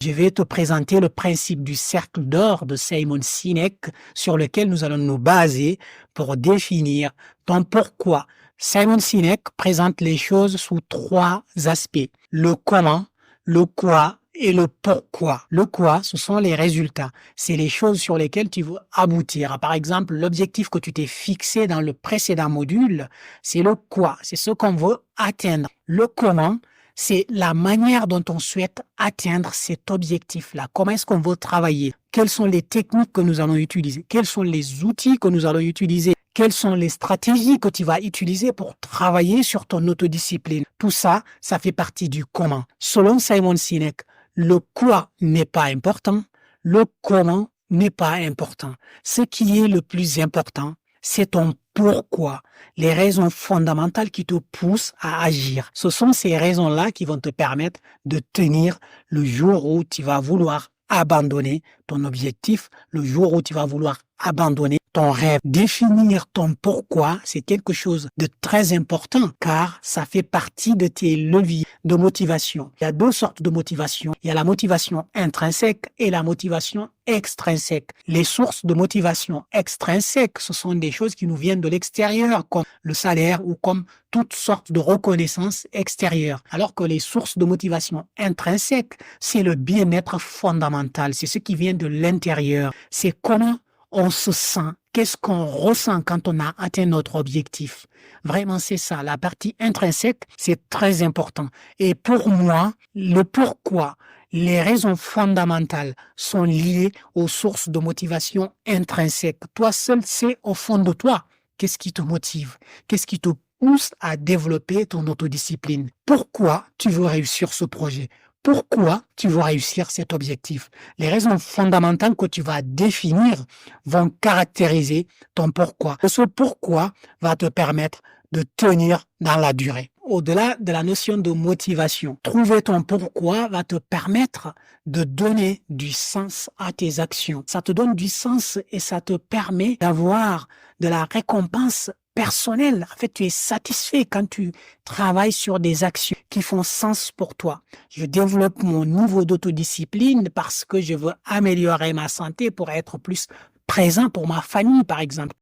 Je vais te présenter le principe du cercle d'or de Simon Sinek sur lequel nous allons nous baser pour définir ton pourquoi. Simon Sinek présente les choses sous trois aspects: le comment, le quoi et le pourquoi. Le quoi, ce sont les résultats. C'est les choses sur lesquelles tu veux aboutir. Par exemple, l'objectif que tu t'es fixé dans le précédent module, c'est le quoi. C'est ce qu'on veut atteindre. Le comment, c'est la manière dont on souhaite atteindre cet objectif-là. Comment est-ce qu'on veut travailler? Quelles sont les techniques que nous allons utiliser? Quels sont les outils que nous allons utiliser? Quelles sont les stratégies que tu vas utiliser pour travailler sur ton autodiscipline? Tout ça, ça fait partie du comment. Selon Simon Sinek, le quoi n'est pas important, le comment n'est pas important. Ce qui est le plus important, c'est ton pourquoi, les raisons fondamentales qui te poussent à agir. Ce sont ces raisons-là qui vont te permettre de tenir le jour où tu vas vouloir abandonner ton objectif, le jour où tu vas vouloir abandonner ton rêve. Définir ton pourquoi, c'est quelque chose de très important car ça fait partie de tes leviers de motivation. Il y a deux sortes de motivation. Il y a la motivation intrinsèque et la motivation extrinsèque. Les sources de motivation extrinsèque, ce sont des choses qui nous viennent de l'extérieur, comme le salaire ou comme toutes sortes de reconnaissance extérieure. Alors que les sources de motivation intrinsèque, c'est le bien-être fondamental. C'est ce qui vient de l'intérieur. C'est comment on se sent, qu'est-ce qu'on ressent quand on a atteint notre objectif. Vraiment, c'est ça. La partie intrinsèque, c'est très important. Et pour moi, le pourquoi, les raisons fondamentales sont liées aux sources de motivation intrinsèque. Toi seul sais au fond de toi qu'est-ce qui te motive, qu'est-ce qui te pousse à développer ton autodiscipline. Pourquoi tu veux réussir ce projet? Pourquoi tu veux réussir cet objectif? Les raisons fondamentales que tu vas définir vont caractériser ton pourquoi. Ce pourquoi va te permettre de tenir dans la durée. Au-delà de la notion de motivation, trouver ton pourquoi va te permettre de donner du sens à tes actions. Ça te donne du sens et ça te permet d'avoir de la récompense personnelle. En fait, tu es satisfait quand tu travailles sur des actions qui font sens pour toi. Je développe mon niveau d'autodiscipline parce que je veux améliorer ma santé pour être plus présent pour ma famille, par exemple.